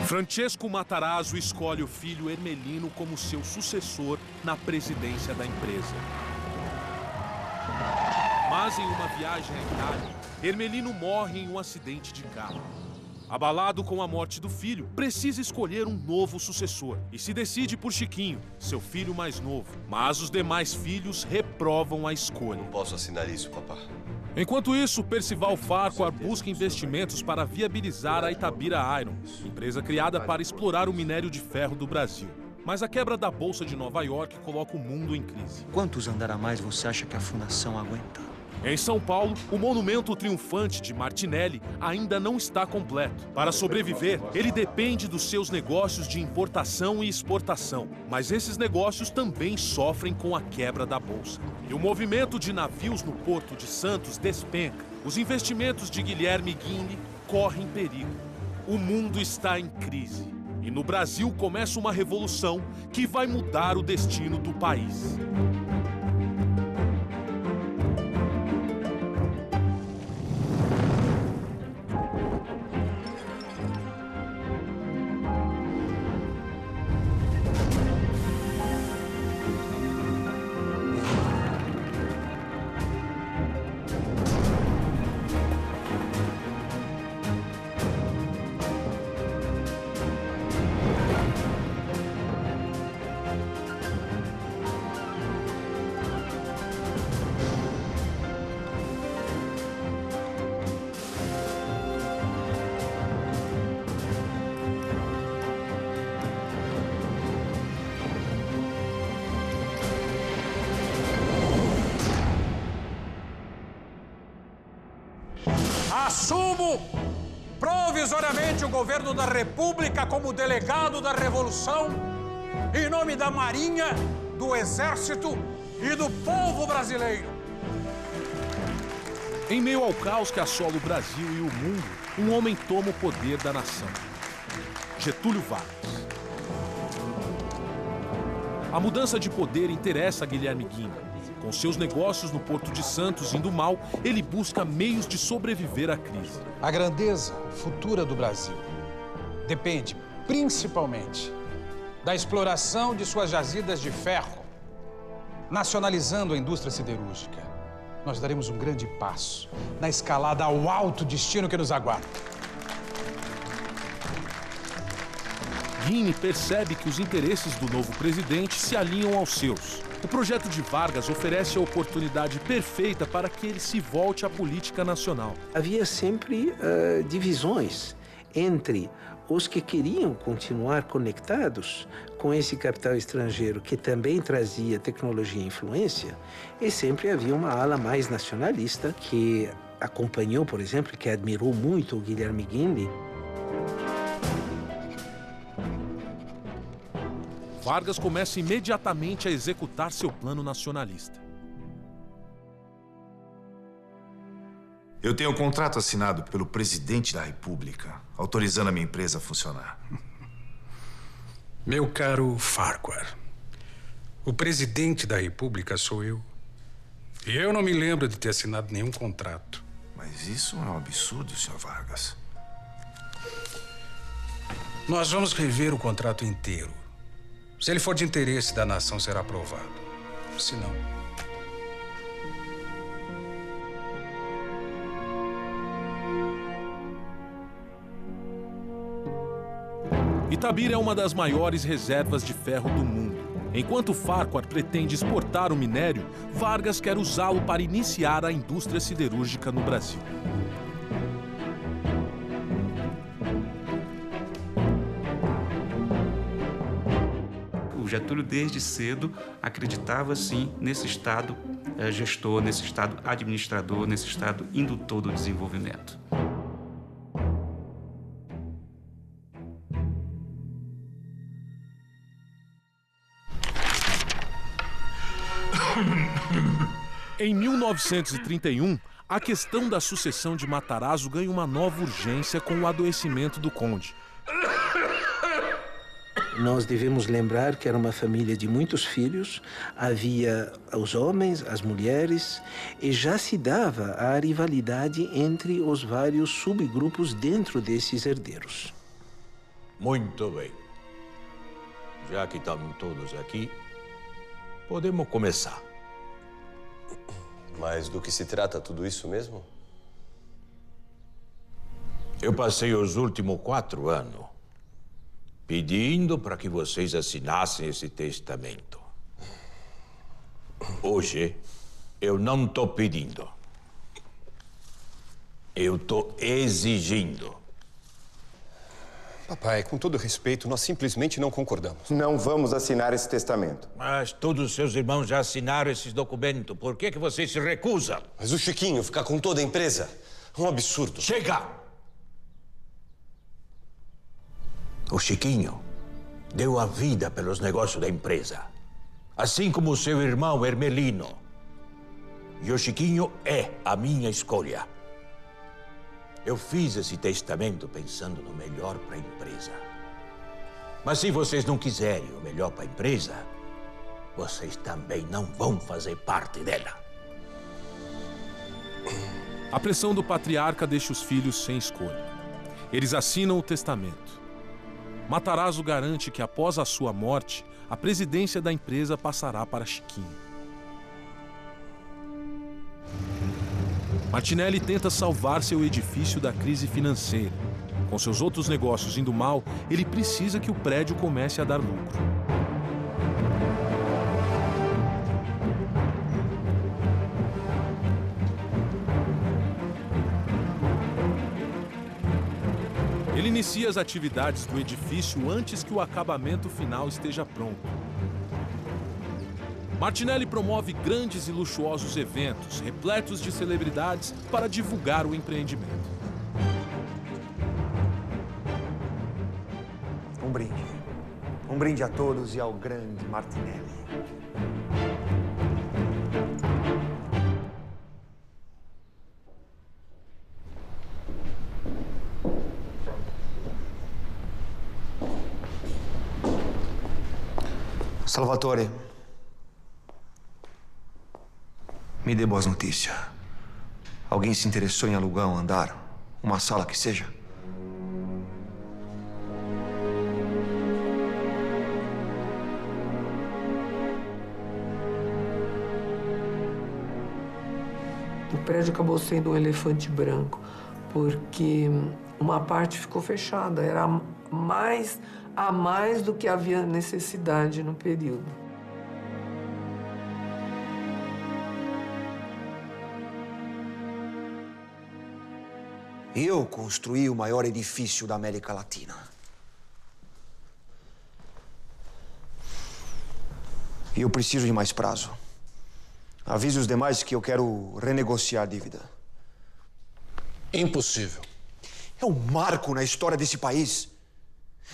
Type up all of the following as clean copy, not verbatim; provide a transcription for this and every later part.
Francesco Matarazzo escolhe o filho Ermelino como seu sucessor na presidência da empresa. Mas em uma viagem à Itália, Ermelino morre em um acidente de carro. Abalado com a morte do filho, precisa escolher um novo sucessor e se decide por Chiquinho, seu filho mais novo. Mas os demais filhos reprovam a escolha. Não posso assinar isso, papá. Enquanto isso, Percival Farquhar busca investimentos para viabilizar a Itabira Iron, empresa criada para explorar o minério de ferro do Brasil. Mas a quebra da Bolsa de Nova York coloca o mundo em crise. Quantos andaramais você acha que a fundação aguenta? Em São Paulo, o monumento triunfante de Martinelli ainda não está completo. Para sobreviver, ele depende dos seus negócios de importação e exportação. Mas esses negócios também sofrem com a quebra da bolsa. E o movimento de navios no Porto de Santos despenca. Os investimentos de Guilherme Guinle correm perigo. O mundo está em crise. E no Brasil começa uma revolução que vai mudar o destino do país. Assumo provisoriamente o governo da República como delegado da Revolução, em nome da Marinha, do Exército e do povo brasileiro. Em meio ao caos que assola o Brasil e o mundo, um homem toma o poder da nação. Getúlio Vargas. A mudança de poder interessa a Guilherme Guinle. Com seus negócios no Porto de Santos indo mal, ele busca meios de sobreviver à crise. A grandeza futura do Brasil depende, principalmente, da exploração de suas jazidas de ferro. Nacionalizando a indústria siderúrgica, nós daremos um grande passo na escalada ao alto destino que nos aguarda. Guinle percebe que os interesses do novo presidente se alinham aos seus. O projeto de Vargas oferece a oportunidade perfeita para que ele se volte à política nacional. Havia sempre divisões entre os que queriam continuar conectados com esse capital estrangeiro que também trazia tecnologia e influência, e sempre havia uma ala mais nacionalista que acompanhou, por exemplo, que admirou muito o Guilherme Guinle. Vargas começa imediatamente a executar seu plano nacionalista. Eu tenho um contrato assinado pelo presidente da República, autorizando a minha empresa a funcionar. Meu caro Farquhar, o presidente da República sou eu. E eu não me lembro de ter assinado nenhum contrato. Mas isso é um absurdo, Sr. Vargas. Nós vamos rever o contrato inteiro. Se ele for de interesse da nação, será aprovado. Se não... Itabira é uma das maiores reservas de ferro do mundo. Enquanto Farquhar pretende exportar o minério, Vargas quer usá-lo para iniciar a indústria siderúrgica no Brasil. O Getúlio, desde cedo, acreditava, sim, nesse Estado gestor, nesse Estado administrador, nesse Estado indutor do desenvolvimento. Em 1931, a questão da sucessão de Matarazzo ganha uma nova urgência com o adoecimento do conde. Nós devemos lembrar que era uma família de muitos filhos, havia os homens, as mulheres, e já se dava a rivalidade entre os vários subgrupos dentro desses herdeiros. Muito bem. Já que estão todos aqui, podemos começar. Mas do que se trata tudo isso mesmo? Eu passei os últimos 4 anos pedindo para que vocês assinassem esse testamento. Hoje, eu não estou pedindo. Eu estou exigindo. Papai, com todo respeito, nós simplesmente não concordamos. Não vamos assinar esse testamento. Mas todos os seus irmãos já assinaram esses documentos. Por que vocês se recusam? Mas o Chiquinho ficar com toda a empresa é um absurdo. Chega! O Chiquinho deu a vida pelos negócios da empresa. Assim como o seu irmão Hermelino. E o Chiquinho é a minha escolha. Eu fiz esse testamento pensando no melhor para a empresa. Mas se vocês não quiserem o melhor para a empresa, vocês também não vão fazer parte dela. A pressão do patriarca deixa os filhos sem escolha. Eles assinam o testamento. Matarazzo garante que após a sua morte, a presidência da empresa passará para Chiquinho. Martinelli tenta salvar seu edifício da crise financeira. Com seus outros negócios indo mal, ele precisa que o prédio comece a dar lucro. Ele inicia as atividades do edifício antes que o acabamento final esteja pronto. Martinelli promove grandes e luxuosos eventos, repletos de celebridades, para divulgar o empreendimento. Um brinde. Um brinde a todos e ao grande Martinelli. Salvatore, me dê boas notícias. Alguém se interessou em alugar um andar? Uma sala que seja? O prédio acabou sendo um elefante branco, porque uma parte ficou fechada. Era a mais do que havia necessidade no período. Eu construí o maior edifício da América Latina. E eu preciso de mais prazo. Avise os demais que eu quero renegociar a dívida. Impossível. É um marco na história desse país.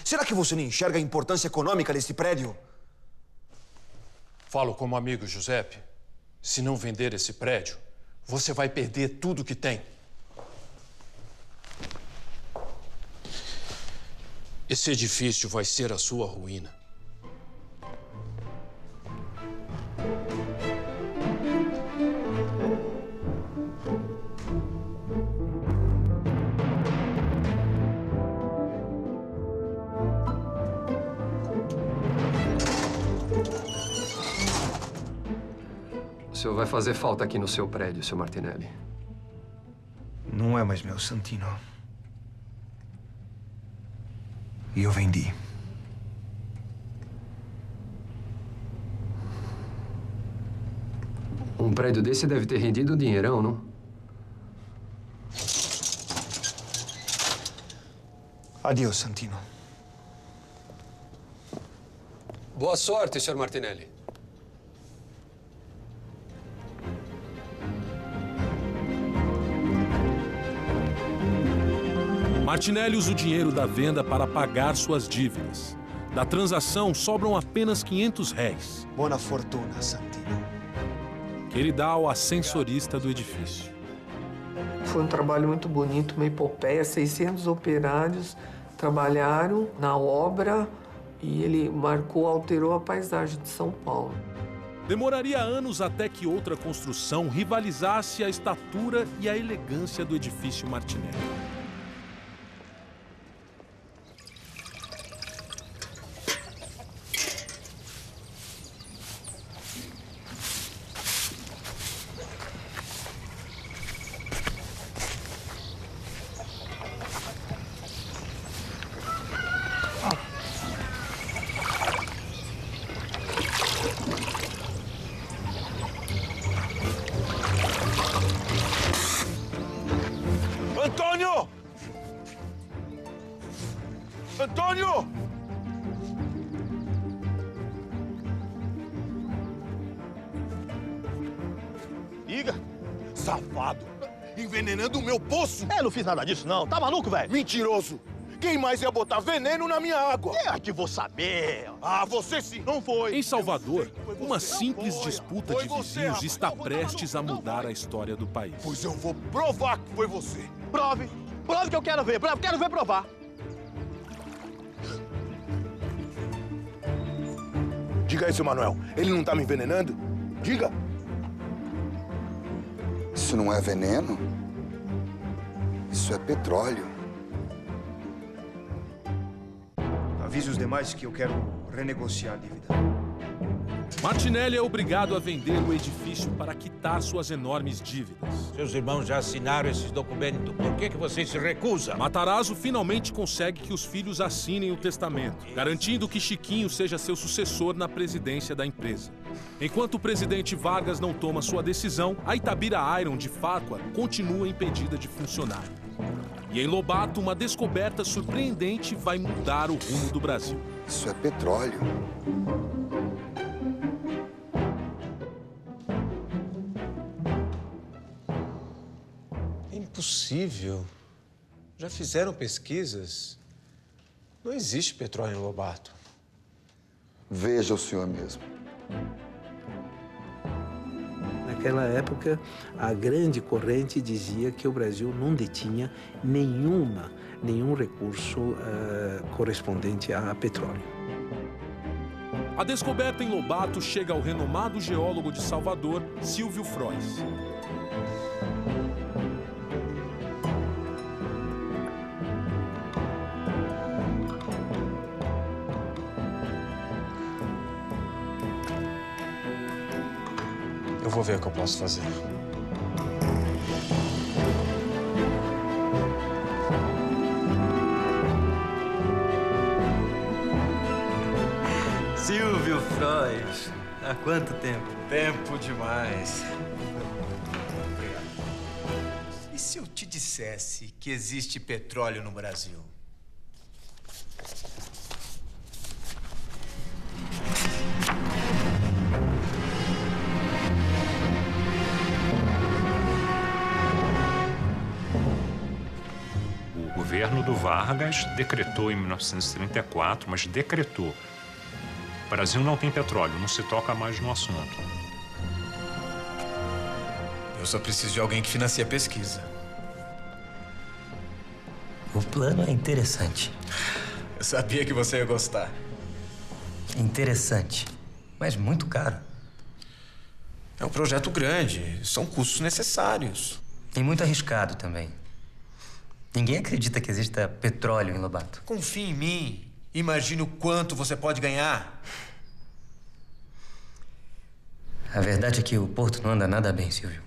Será que você não enxerga a importância econômica desse prédio? Falo como amigo, Giuseppe. Se não vender esse prédio, você vai perder tudo que tem. Esse edifício vai ser a sua ruína. O senhor vai fazer falta aqui no seu prédio, Sr. Martinelli. Não é mais meu, Santino. E eu vendi. Um prédio desse deve ter rendido um dinheirão, não? Adeus, Santino. Boa sorte, Sr. Martinelli. Martinelli usa o dinheiro da venda para pagar suas dívidas. Da transação, sobram apenas R$500. Buona fortuna, Santino. Que ele dá ao ascensorista do edifício. Foi um trabalho muito bonito, uma epopeia. 600 operários trabalharam na obra e ele alterou a paisagem de São Paulo. Demoraria anos até que outra construção rivalizasse a estatura e a elegância do edifício Martinelli. diga. Safado. Envenenando o meu poço. Não fiz nada disso, não. Tá maluco, velho? Mentiroso. Quem mais ia botar veneno na minha água? É que vou saber. Ah, você sim. Não foi. Em Salvador, uma simples disputa de vizinhos está prestes a mudar a história do país. Pois eu vou provar que foi você. Prove. Prove que eu quero ver. Quero ver provar. Diga aí, seu Manuel. Ele não tá me envenenando? Diga. Isso não é veneno? Isso é petróleo. Avise os demais que eu quero renegociar a dívida. Martinelli é obrigado a vender o edifício para quitar suas enormes dívidas. Seus irmãos já assinaram esses documentos. Por que você se recusa? Matarazzo finalmente consegue que os filhos assinem o testamento, garantindo que Chiquinho seja seu sucessor na presidência da empresa. Enquanto o presidente Vargas não toma sua decisão, a Itabira Iron de Farquhar continua impedida de funcionar. E em Lobato, uma descoberta surpreendente vai mudar o rumo do Brasil. Isso é petróleo. É impossível. Já fizeram pesquisas. Não existe petróleo em Lobato. Veja o senhor mesmo. Naquela época, a grande corrente dizia que o Brasil não detinha nenhum recurso correspondente a petróleo. A descoberta em Lobato chega ao renomado geólogo de Salvador, Silvio Frois. Eu vou ver o que eu posso fazer. Silvio Frois, há quanto tempo? Tempo demais. Obrigado. E se eu te dissesse que existe petróleo no Brasil? O governo do Vargas decretou em 1934, mas decretou: o Brasil não tem petróleo, não se toca mais no assunto. Eu só preciso de alguém que financie a pesquisa. O plano é interessante. Eu sabia que você ia gostar. Interessante, mas muito caro. É um projeto grande, são custos necessários. E muito arriscado também. Ninguém acredita que exista petróleo em Lobato. Confie em mim. Imagine o quanto você pode ganhar. A verdade é que o porto não anda nada bem, Silvio.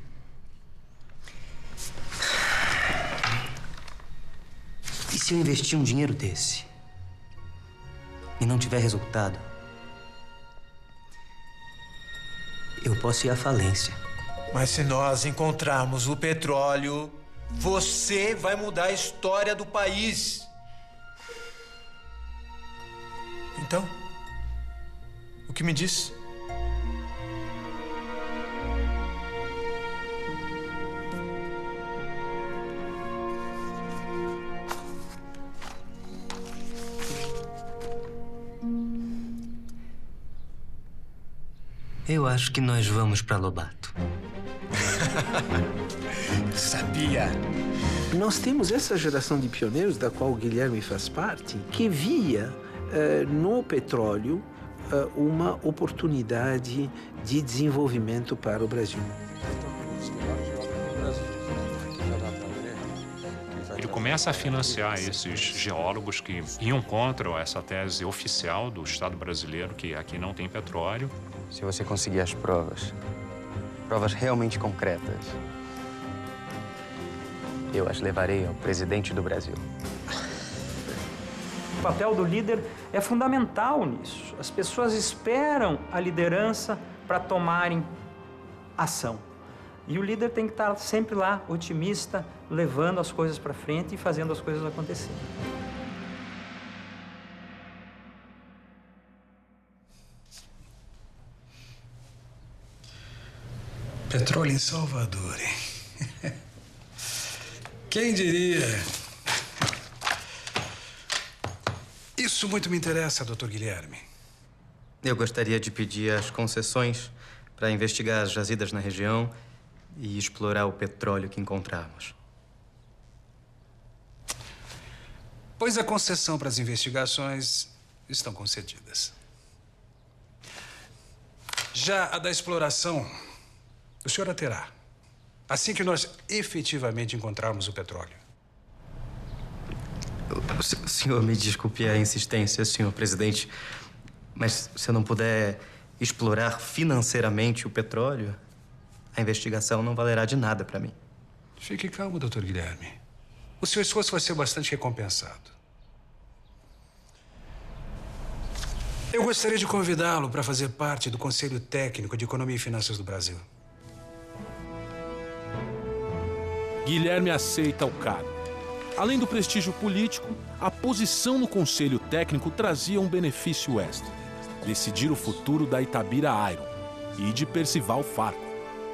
E se eu investir um dinheiro desse e não tiver resultado, eu posso ir à falência. Mas se nós encontrarmos o petróleo, você vai mudar a história do país. Então, o que me diz? Eu acho que nós vamos para Lobato. Sabia. Nós temos essa geração de pioneiros, da qual o Guilherme faz parte, que via no petróleo uma oportunidade de desenvolvimento para o Brasil. Ele começa a financiar esses geólogos que iam contra essa tese oficial do Estado brasileiro, que aqui não tem petróleo. Se você conseguir as provas realmente concretas, eu as levarei ao presidente do Brasil. O papel do líder é fundamental nisso. As pessoas esperam a liderança para tomarem ação. E o líder tem que estar sempre lá, otimista, levando as coisas para frente e fazendo as coisas acontecerem. Petróleo em Salvador, hein? Quem diria? Isso muito me interessa, Dr. Guilherme. Eu gostaria de pedir as concessões para investigar as jazidas na região e explorar o petróleo que encontrarmos. Pois a concessão para as investigações estão concedidas. Já a da exploração, o senhor a terá. Assim que nós efetivamente encontrarmos o petróleo. O senhor me desculpe a insistência, senhor presidente, mas se eu não puder explorar financeiramente o petróleo, a investigação não valerá de nada para mim. Fique calmo, Dr. Guilherme. O seu esforço vai ser bastante recompensado. Eu gostaria de convidá-lo para fazer parte do Conselho Técnico de Economia e Finanças do Brasil. Guilherme aceita o cargo. Além do prestígio político, a posição no Conselho Técnico trazia um benefício extra: decidir o futuro da Itabira Iron e de Percival Farquhar.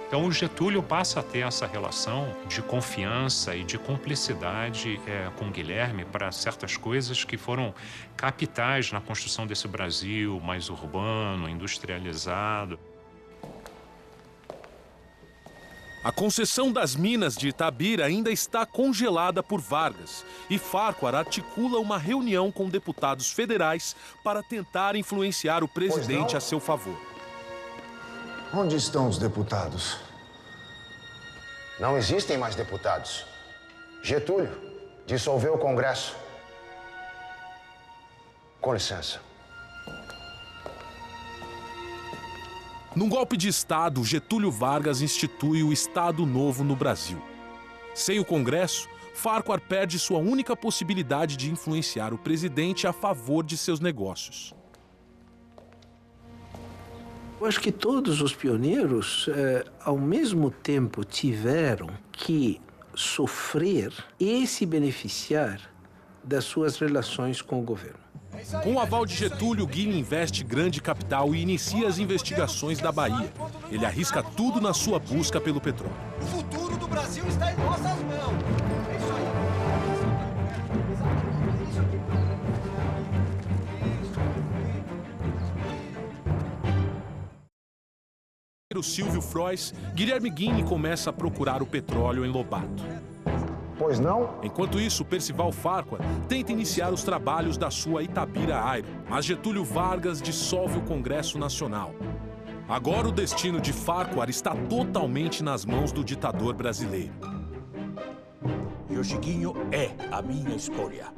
Então, o Getúlio passa a ter essa relação de confiança e de cumplicidade com o Guilherme para certas coisas que foram capitais na construção desse Brasil mais urbano, industrializado. A concessão das minas de Itabira ainda está congelada por Vargas e Farquhar articula uma reunião com deputados federais para tentar influenciar o presidente a seu favor. Onde estão os deputados? Não existem mais deputados. Getúlio dissolveu o Congresso. Com licença. Num golpe de Estado, Getúlio Vargas institui o Estado Novo no Brasil. Sem o Congresso, Farquhar perde sua única possibilidade de influenciar o presidente a favor de seus negócios. Eu acho que todos os pioneiros, ao mesmo tempo, tiveram que sofrer e se beneficiar das suas relações com o governo. Com o aval de Getúlio, Guilherme investe grande capital e inicia as investigações da Bahia. Ele arrisca tudo na sua busca pelo petróleo. O futuro do Brasil está em nossas mãos. É isso aí. O Silvio Frois, Guilherme Guinle começa a procurar o petróleo em Lobato. Pois não? Enquanto isso, Percival Farquhar tenta iniciar os trabalhos da sua Itabira Iron, mas Getúlio Vargas dissolve o Congresso Nacional. Agora o destino de Farquhar está totalmente nas mãos do ditador brasileiro. E o Chiquinho é a minha escolha.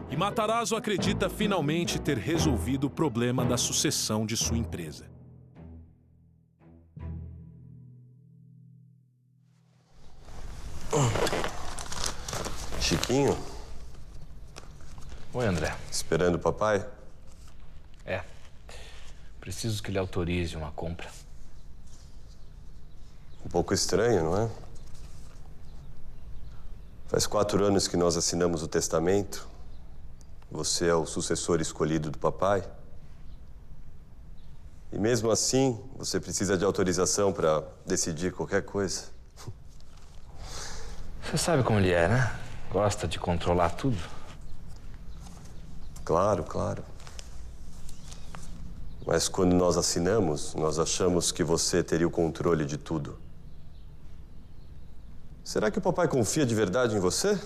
E Matarazzo acredita finalmente ter resolvido o problema da sucessão de sua empresa. Chiquinho? Oi, André. Esperando o papai? É. Preciso que ele autorize uma compra. Um pouco estranho, não é? Faz 4 anos que nós assinamos o testamento. Você é o sucessor escolhido do papai. E mesmo assim, você precisa de autorização para decidir qualquer coisa. Você sabe como ele é, né? Gosta de controlar tudo. Claro, claro. Mas quando nós assinamos, nós achamos que você teria o controle de tudo. Será que o papai confia de verdade em você? O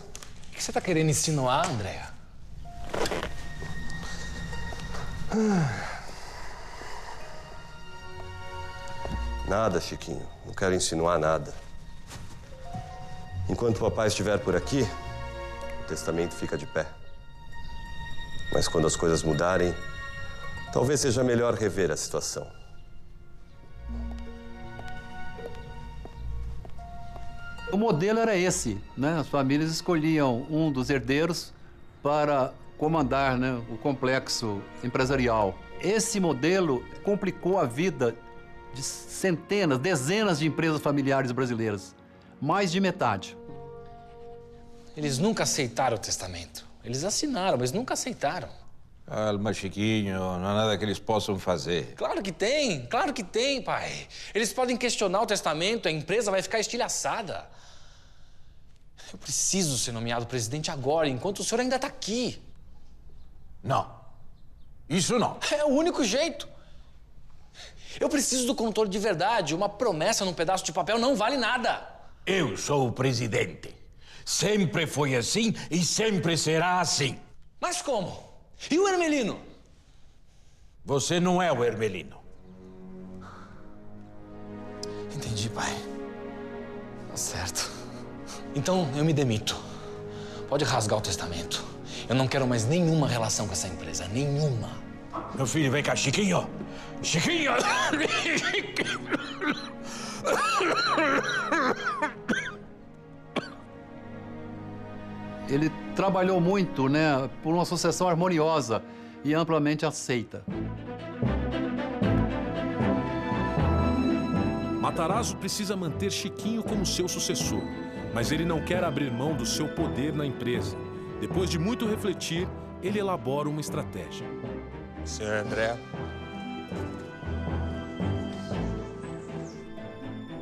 que você tá querendo insinuar, Andréa? Nada, Chiquinho. Não quero insinuar nada. Enquanto o papai estiver por aqui, o testamento fica de pé. Mas quando as coisas mudarem, talvez seja melhor rever a situação. O modelo era esse, né? As famílias escolhiam um dos herdeiros para comandar, né, o complexo empresarial. Esse modelo complicou a vida de centenas, dezenas de empresas familiares brasileiras. Mais de metade. Eles nunca aceitaram o testamento. Eles assinaram, mas nunca aceitaram. Calma, Chiquinho, não há nada que eles possam fazer. Claro que tem, pai. Eles podem questionar o testamento, a empresa vai ficar estilhaçada. Eu preciso ser nomeado presidente agora, enquanto o senhor ainda está aqui. Não. Isso não. É o único jeito. Eu preciso do controle de verdade. Uma promessa num pedaço de papel não vale nada. Eu sou o presidente. Sempre foi assim e sempre será assim. Mas como? E o Hermelino? Você não é o Hermelino. Entendi, pai. Tá certo. Então eu me demito. Pode rasgar o testamento. Eu não quero mais nenhuma relação com essa empresa. Nenhuma. Meu filho, vem cá, Chiquinho. Chiquinho! Ele trabalhou muito, né, por uma sucessão harmoniosa e amplamente aceita. Matarazzo precisa manter Chiquinho como seu sucessor, mas ele não quer abrir mão do seu poder na empresa. Depois de muito refletir, ele elabora uma estratégia. Senhor André.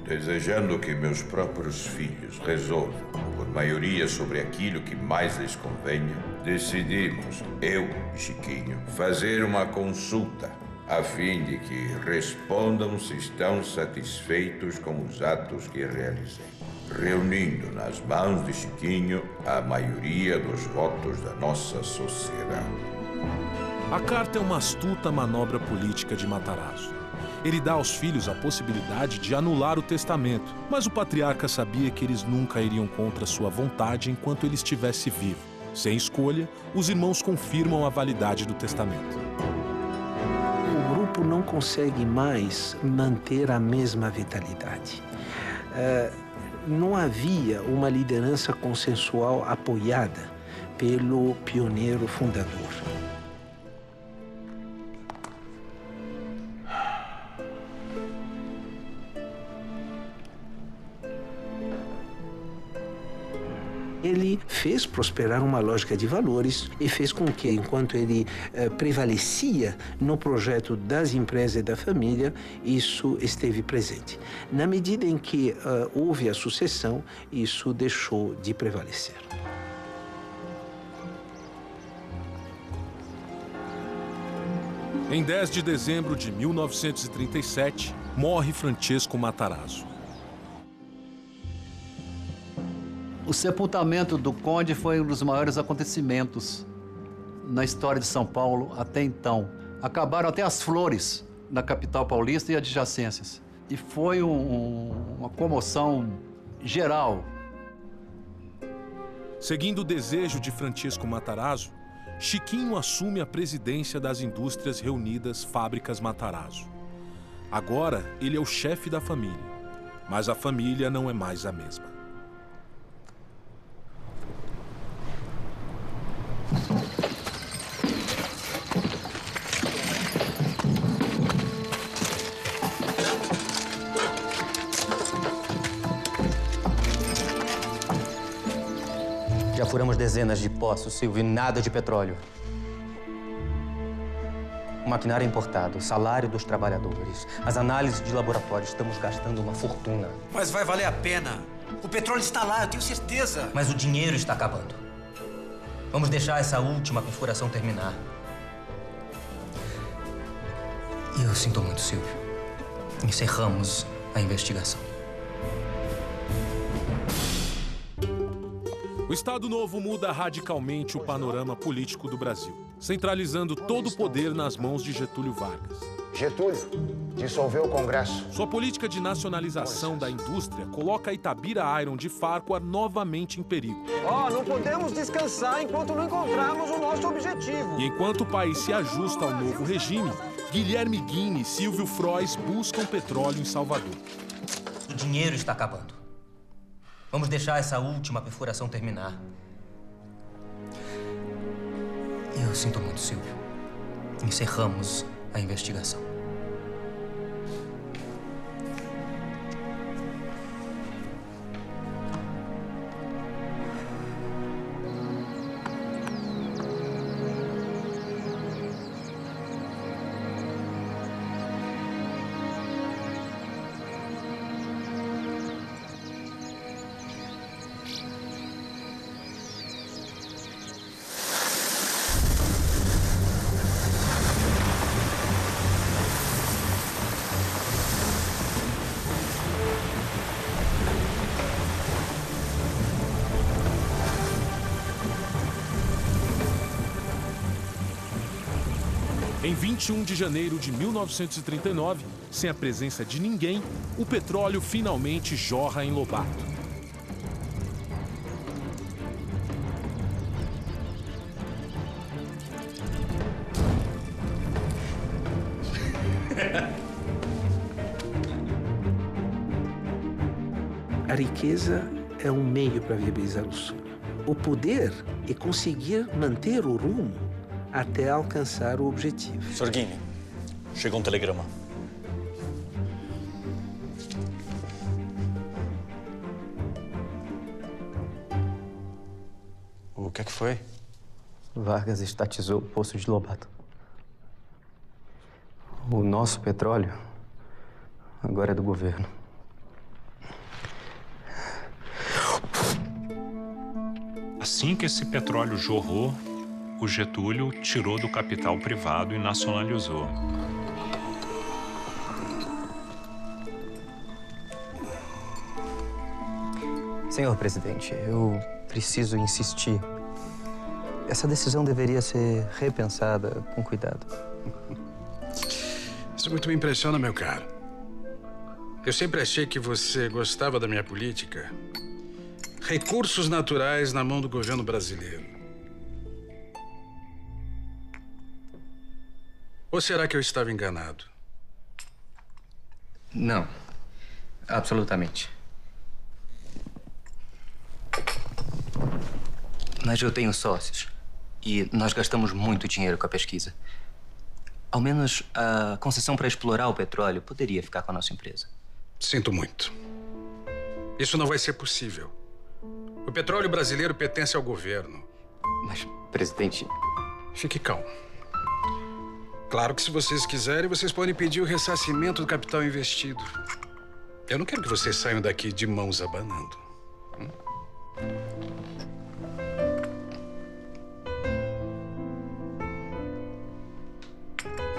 Desejando que meus próprios filhos resolvam, por maioria, sobre aquilo que mais lhes convenha, decidimos, eu e Chiquinho, fazer uma consulta, a fim de que respondam se estão satisfeitos com os atos que realizei, reunindo nas mãos de Chiquinho a maioria dos votos da nossa sociedade. A carta é uma astuta manobra política de Matarazzo. Ele dá aos filhos a possibilidade de anular o testamento, mas o patriarca sabia que eles nunca iriam contra sua vontade enquanto ele estivesse vivo. Sem escolha, os irmãos confirmam a validade do testamento. O grupo não consegue mais manter a mesma vitalidade. Não havia uma liderança consensual apoiada pelo pioneiro fundador. Ele fez prosperar uma lógica de valores e fez com que, enquanto ele prevalecia no projeto das empresas e da família, isso esteve presente. Na medida em que houve a sucessão, isso deixou de prevalecer. Em 10 de dezembro de 1937, morre Francesco Matarazzo. O sepultamento do conde foi um dos maiores acontecimentos na história de São Paulo até então. Acabaram até as flores na capital paulista e adjacências. E foi uma comoção geral. Seguindo o desejo de Francesco Matarazzo, Chiquinho assume a presidência das Indústrias Reunidas Fábricas Matarazzo. Agora, ele é o chefe da família, mas a família não é mais a mesma. Já furamos dezenas de poços, Silvio, e nada de petróleo. O maquinário importado, o salário dos trabalhadores, as análises de laboratório, estamos gastando uma fortuna. Mas vai valer a pena. O petróleo está lá, eu tenho certeza. Mas o dinheiro está acabando. Vamos deixar essa última perfuração terminar. E eu sinto muito, Silvio. Encerramos a investigação. O Estado Novo muda radicalmente o panorama político do Brasil, centralizando todo o poder nas mãos de Getúlio Vargas. Getúlio dissolveu o Congresso. Sua política de nacionalização da indústria coloca a Itabira Iron de Farquhar novamente em perigo. Não podemos descansar enquanto não encontrarmos o nosso objetivo. E enquanto o país se ajusta ao novo regime, Guilherme Guine e Silvio Frois buscam petróleo em Salvador. O dinheiro está acabando. Vamos deixar essa última perfuração terminar. E eu sinto muito, Silvio. Encerramos a investigação. Em 21 de janeiro de 1939, sem a presença de ninguém, o petróleo finalmente jorra em Lobato. A riqueza é um meio para viabilizar o sonho. O poder é conseguir manter o rumo até alcançar o objetivo. Sr. Guiney, chegou um telegrama. O que é que foi? Vargas estatizou o poço de Lobato. O nosso petróleo agora é do governo. Assim que esse petróleo jorrou, o Getúlio tirou do capital privado e nacionalizou. Senhor presidente, eu preciso insistir. Essa decisão deveria ser repensada com cuidado. Isso muito me impressiona, meu caro. Eu sempre achei que você gostava da minha política. Recursos naturais na mão do governo brasileiro. Ou será que eu estava enganado? Não, absolutamente. Mas eu tenho sócios e nós gastamos muito dinheiro com a pesquisa. Ao menos a concessão para explorar o petróleo poderia ficar com a nossa empresa. Sinto muito. Isso não vai ser possível. O petróleo brasileiro pertence ao governo. Mas, presidente... Fique calmo. Claro que se vocês quiserem, vocês podem pedir o ressarcimento do capital investido. Eu não quero que vocês saiam daqui de mãos abanando.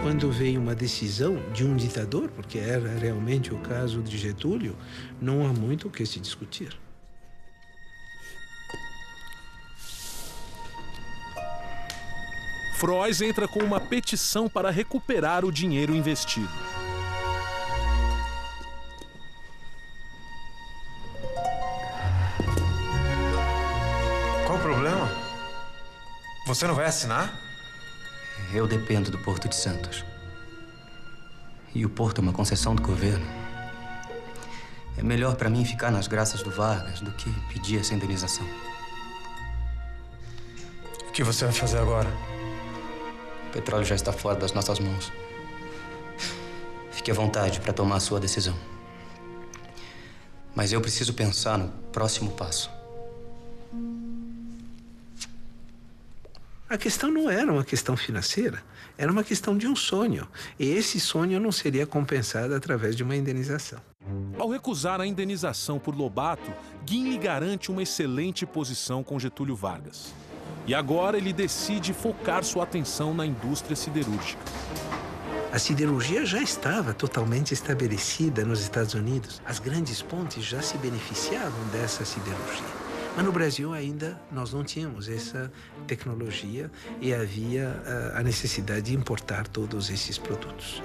Quando veio uma decisão de um ditador, porque era realmente o caso de Getúlio, não há muito o que se discutir. Frois entra com uma petição para recuperar o dinheiro investido. Qual o problema? Você não vai assinar? Eu dependo do Porto de Santos. E o Porto é uma concessão do governo. É melhor para mim ficar nas graças do Vargas do que pedir essa indenização. O que você vai fazer agora? O petróleo já está fora das nossas mãos. Fique à vontade para tomar a sua decisão. Mas eu preciso pensar no próximo passo. A questão não era uma questão financeira, era uma questão de um sonho. E esse sonho não seria compensado através de uma indenização. Ao recusar a indenização por Lobato, Guiney garante uma excelente posição com Getúlio Vargas. E agora ele decide focar sua atenção na indústria siderúrgica. A siderurgia já estava totalmente estabelecida nos Estados Unidos. As grandes pontes já se beneficiavam dessa siderurgia. Mas no Brasil ainda nós não tínhamos essa tecnologia e havia a necessidade de importar todos esses produtos.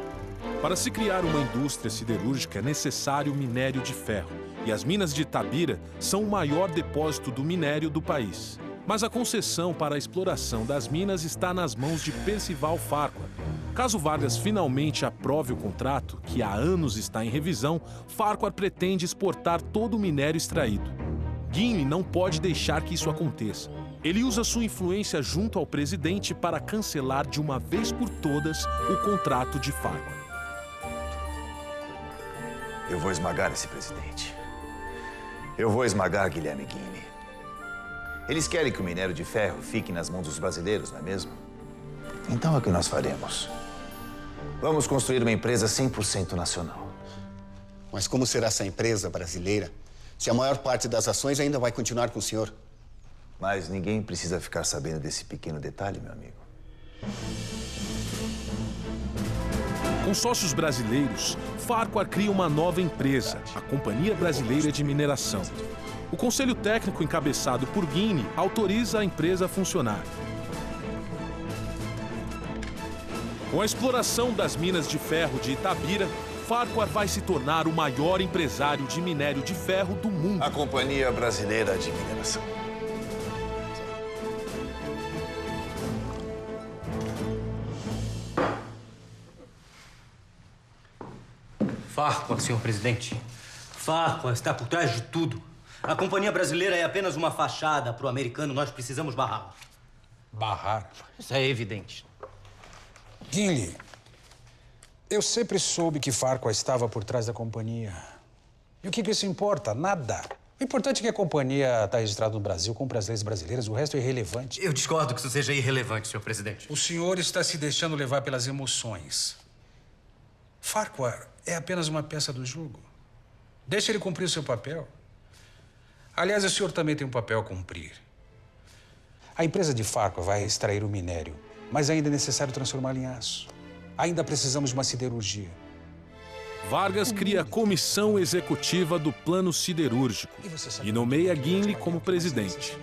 Para se criar uma indústria siderúrgica é necessário minério de ferro. E as minas de Itabira são o maior depósito do minério do país. Mas a concessão para a exploração das minas está nas mãos de Percival Farquhar. Caso Vargas finalmente aprove o contrato, que há anos está em revisão, Farquhar pretende exportar todo o minério extraído. Guiney não pode deixar que isso aconteça. Ele usa sua influência junto ao presidente para cancelar de uma vez por todas o contrato de Farquhar. Eu vou esmagar esse presidente. Eu vou esmagar Guilherme Guiney. Eles querem que o minério de ferro fique nas mãos dos brasileiros, não é mesmo? Então é o que nós faremos. Vamos construir uma empresa 100% nacional. Mas como será essa empresa brasileira se a maior parte das ações ainda vai continuar com o senhor? Mas ninguém precisa ficar sabendo desse pequeno detalhe, meu amigo. Com sócios brasileiros, Farquhar cria uma nova empresa, a Companhia Brasileira de Mineração. O Conselho Técnico, encabeçado por Guiney, autoriza a empresa a funcionar. Com a exploração das minas de ferro de Itabira, Farquhar vai se tornar o maior empresário de minério de ferro do mundo. A Companhia Brasileira de Mineração. Farquhar, senhor presidente. Farquhar está por trás de tudo. A Companhia Brasileira é apenas uma fachada para o americano. Nós precisamos barrá-la. Barrar? Isso é evidente. Gimli, eu sempre soube que Farquhar estava por trás da companhia. E o que isso importa? Nada. O importante é que a companhia está registrada no Brasil, cumpre as leis brasileiras, o resto é irrelevante. Eu discordo que isso seja irrelevante, senhor presidente. O senhor está se deixando levar pelas emoções. Farquhar é apenas uma peça do jogo. Deixe ele cumprir o seu papel. Aliás, o senhor também tem um papel a cumprir. A empresa de Farquhar vai extrair o minério, mas ainda é necessário transformá-lo em aço. Ainda precisamos de uma siderurgia. Vargas cria a comissão executiva do plano siderúrgico e nomeia Gimli como presidente.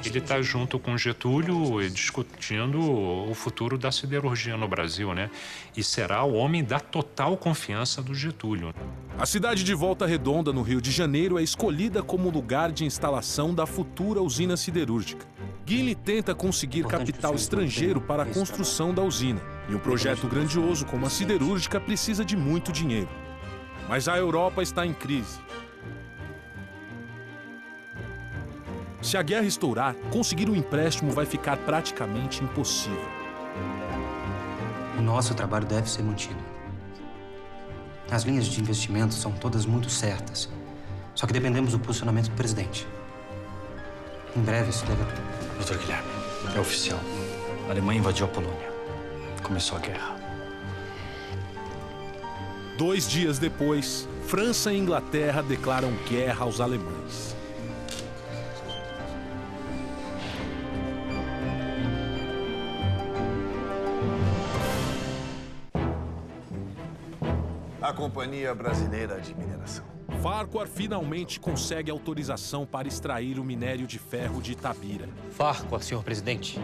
Ele está junto com Getúlio discutindo o futuro da siderurgia no Brasil, né? E será o homem da total confiança do Getúlio. A cidade de Volta Redonda, no Rio de Janeiro, é escolhida como lugar de instalação da futura usina siderúrgica. Gimli tenta conseguir capital estrangeiro para a construção da usina. E um projeto grandioso como a siderúrgica precisa de muito dinheiro. Mas a Europa está em crise. Se a guerra estourar, conseguir um empréstimo vai ficar praticamente impossível. O nosso trabalho deve ser mantido. As linhas de investimento são todas muito certas. Só que dependemos do posicionamento do presidente. Em breve isso deve... Doutor Guilherme, é oficial. A Alemanha invadiu a Polônia. Começou a guerra. 2 dias depois, França e Inglaterra declaram guerra aos alemães. A Companhia Brasileira de Mineração. Farquhar finalmente consegue autorização para extrair o minério de ferro de Itabira. Farquhar, senhor presidente.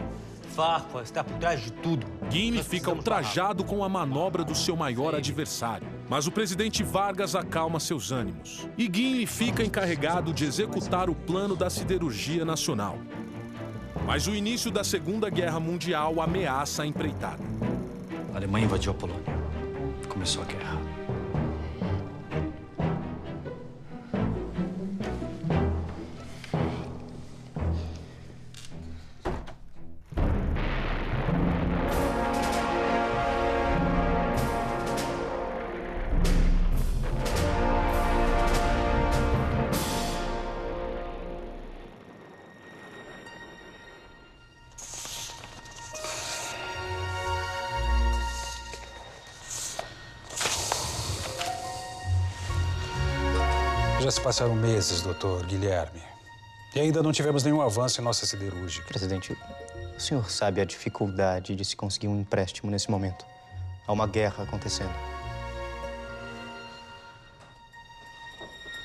Farquhar está por trás de tudo. Gimli fica ultrajado com a manobra do seu maior adversário. Mas o presidente Vargas acalma seus ânimos. E Gimli fica encarregado de executar o plano da siderurgia nacional. Mas o início da Segunda Guerra Mundial ameaça a empreitada. A Alemanha invadiu a Polônia. Começou a guerra. Já se passaram meses, doutor Guilherme. E ainda não tivemos nenhum avanço em nossa siderúrgica. Presidente, o senhor sabe a dificuldade de se conseguir um empréstimo nesse momento. Há uma guerra acontecendo.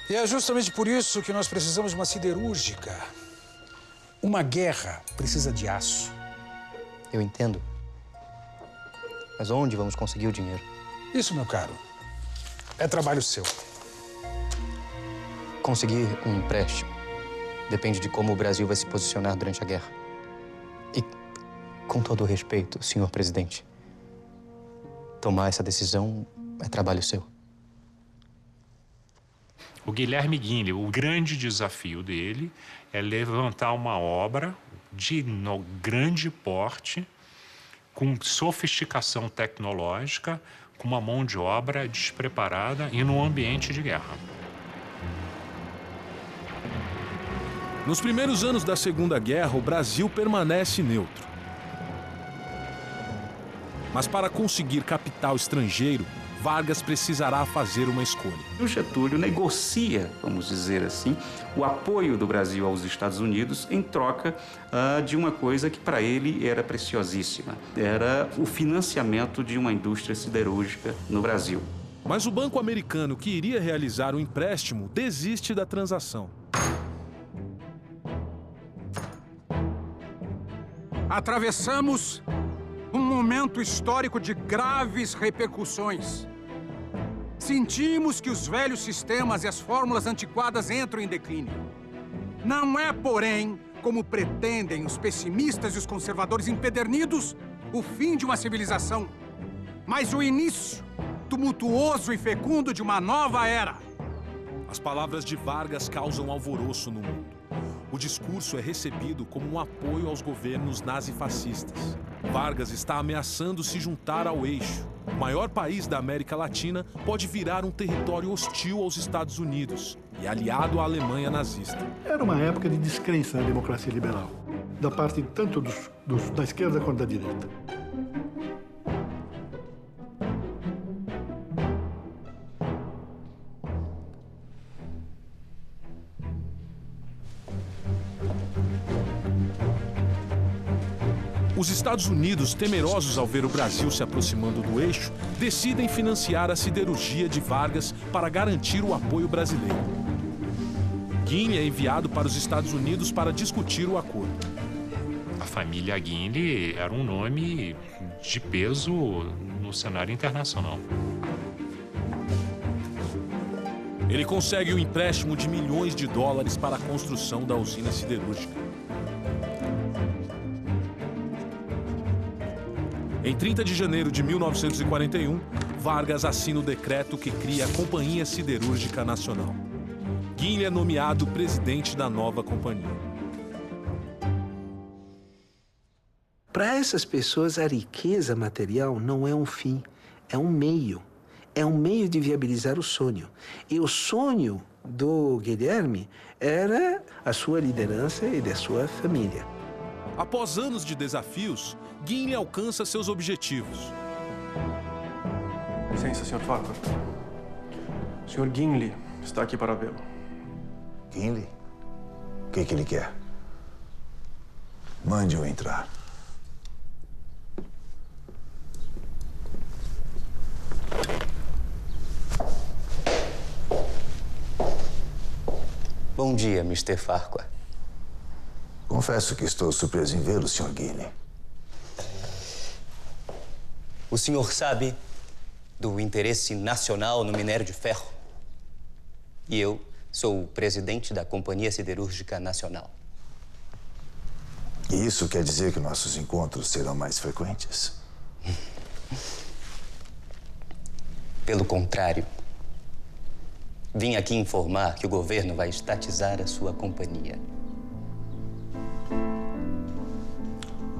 E é justamente por isso que nós precisamos de uma siderúrgica. Uma guerra precisa de aço. Eu entendo. Mas onde vamos conseguir o dinheiro? Isso, meu caro, é trabalho seu. Conseguir um empréstimo depende de como o Brasil vai se posicionar durante a guerra. E, com todo o respeito, senhor presidente, tomar essa decisão é trabalho seu. O Guilherme Gimli, o grande desafio dele é levantar uma obra de grande porte, com sofisticação tecnológica, com uma mão de obra despreparada e num ambiente de guerra. Nos primeiros anos da Segunda Guerra, o Brasil permanece neutro. Mas para conseguir capital estrangeiro, Vargas precisará fazer uma escolha. O Getúlio negocia, vamos dizer assim, o apoio do Brasil aos Estados Unidos em troca de uma coisa que para ele era preciosíssima. Era o financiamento de uma indústria siderúrgica no Brasil. Mas o banco americano que iria realizar o empréstimo desiste da transação. Atravessamos Um momento histórico de graves repercussões. Sentimos que os velhos sistemas e as fórmulas antiquadas entram em declínio. Não é, porém, como pretendem os pessimistas e os conservadores empedernidos, o fim de uma civilização, mas o início tumultuoso e fecundo de uma nova era. As palavras de Vargas causam alvoroço no mundo. O discurso é recebido como um apoio aos governos nazifascistas. Vargas está ameaçando se juntar ao eixo. O maior país da América Latina pode virar um território hostil aos Estados Unidos e aliado à Alemanha nazista. Era uma época de descrença na democracia liberal, da parte tanto da esquerda quanto da direita. Os Estados Unidos, temerosos ao ver o Brasil se aproximando do eixo, decidem financiar a siderurgia de Vargas para garantir o apoio brasileiro. Guinle é enviado para os Estados Unidos para discutir o acordo. A família Guinle era um nome de peso no cenário internacional. Ele consegue o empréstimo de milhões de dólares para a construção da usina siderúrgica. Em 30 de janeiro de 1941, Vargas assina o decreto que cria a Companhia Siderúrgica Nacional. Guinle é nomeado presidente da nova companhia. Para essas pessoas, a riqueza material não é um fim, é um meio. É um meio de viabilizar o sonho. E o sonho do Guilherme era a sua liderança e da sua família. Após anos de desafios, Guinle alcança seus objetivos. Licença, Sr. Farquhar. O Sr. Guinle está aqui para vê-lo. Guinle? O que ele quer? Mande-o entrar. Bom dia, Mr. Farquhar. Confesso que estou surpreso em vê-lo, Sr. Guinle. O senhor sabe do interesse nacional no minério de ferro? E eu sou o presidente da Companhia Siderúrgica Nacional. E isso quer dizer que nossos encontros serão mais frequentes? Pelo contrário. Vim aqui informar que o governo vai estatizar a sua companhia.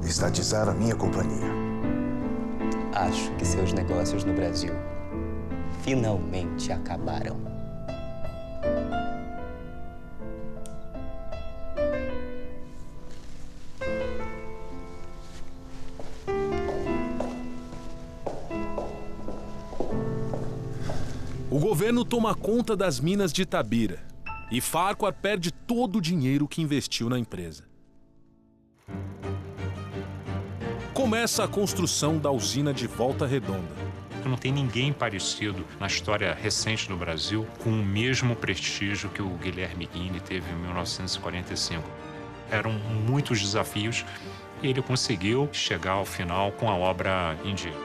Estatizar a minha companhia? Acho que seus negócios no Brasil finalmente acabaram. O governo toma conta das minas de Itabira e Farquhar perde todo o dinheiro que investiu na empresa. Começa a construção da usina de Volta Redonda. Não tem ninguém parecido na história recente do Brasil com o mesmo prestígio que o Guilherme Guinle teve em 1945. Eram muitos desafios e ele conseguiu chegar ao final com a obra em dia.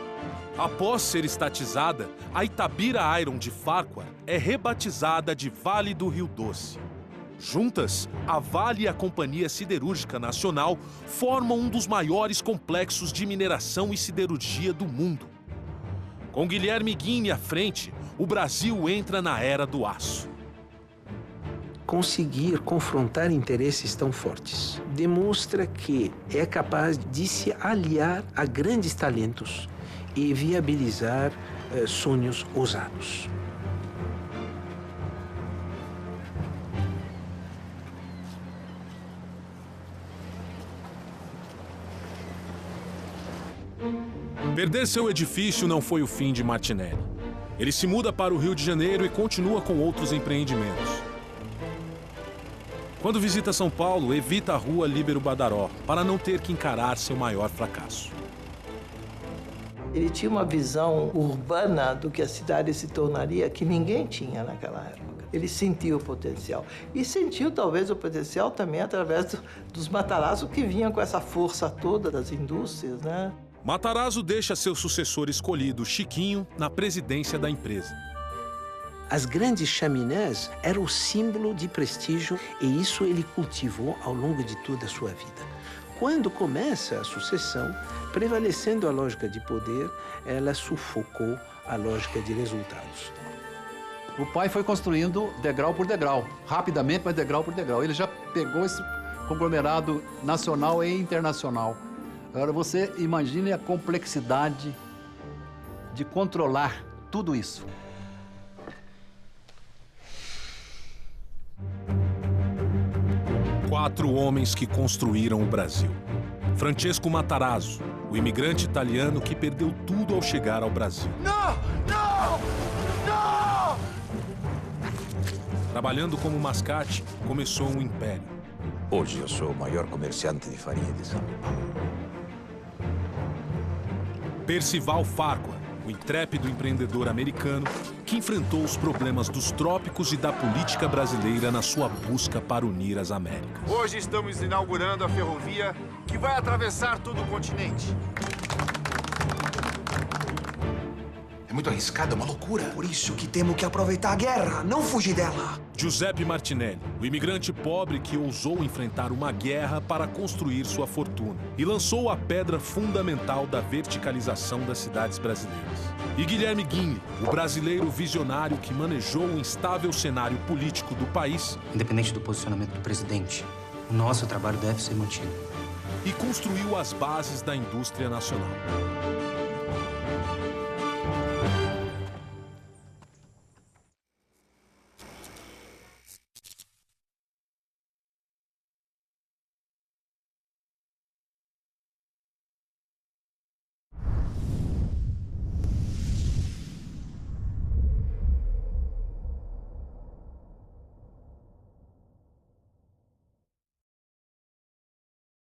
Após ser estatizada, a Itabira Iron de Farquhar é rebatizada de Vale do Rio Doce. Juntas, a Vale e a Companhia Siderúrgica Nacional formam um dos maiores complexos de mineração e siderurgia do mundo. Com Guilherme Guinle à frente, o Brasil entra na era do aço. Conseguir confrontar interesses tão fortes demonstra que é capaz de se aliar a grandes talentos e viabilizar sonhos ousados. Perder seu edifício não foi o fim de Martinelli. Ele se muda para o Rio de Janeiro e continua com outros empreendimentos. Quando visita São Paulo, evita a rua Líbero Badaró, para não ter que encarar seu maior fracasso. Ele tinha uma visão urbana do que a cidade se tornaria que ninguém tinha naquela época. Ele sentiu o potencial. E sentiu, talvez, o potencial também através dos Matarazzo que vinham com essa força toda das indústrias, né? Matarazzo deixa seu sucessor escolhido, Chiquinho, na presidência da empresa. As grandes chaminés eram o símbolo de prestígio e isso ele cultivou ao longo de toda a sua vida. Quando começa a sucessão, prevalecendo a lógica de poder, ela sufocou a lógica de resultados. O pai foi construindo degrau por degrau, rapidamente, mas degrau por degrau. Ele já pegou esse conglomerado nacional e internacional. Agora você imagine a complexidade de controlar tudo isso. Quatro homens que construíram o Brasil. Francesco Matarazzo, o imigrante italiano que perdeu tudo ao chegar ao Brasil. Não! Não! Não! Trabalhando como mascate, começou um império. Hoje eu sou o maior comerciante de farinha de São Paulo. Percival Farquhar, o intrépido empreendedor americano que enfrentou os problemas dos trópicos e da política brasileira na sua busca para unir as Américas. Hoje estamos inaugurando a ferrovia que vai atravessar todo o continente. É muito arriscado, é uma loucura. Por isso que temos que aproveitar a guerra, não fugir dela. Giuseppe Martinelli, o imigrante pobre que ousou enfrentar uma guerra para construir sua fortuna e lançou a pedra fundamental da verticalização das cidades brasileiras. E Guilherme Guinle, o brasileiro visionário que manejou o instável cenário político do país. Independente do posicionamento do presidente, o nosso trabalho deve ser mantido. E construiu as bases da indústria nacional.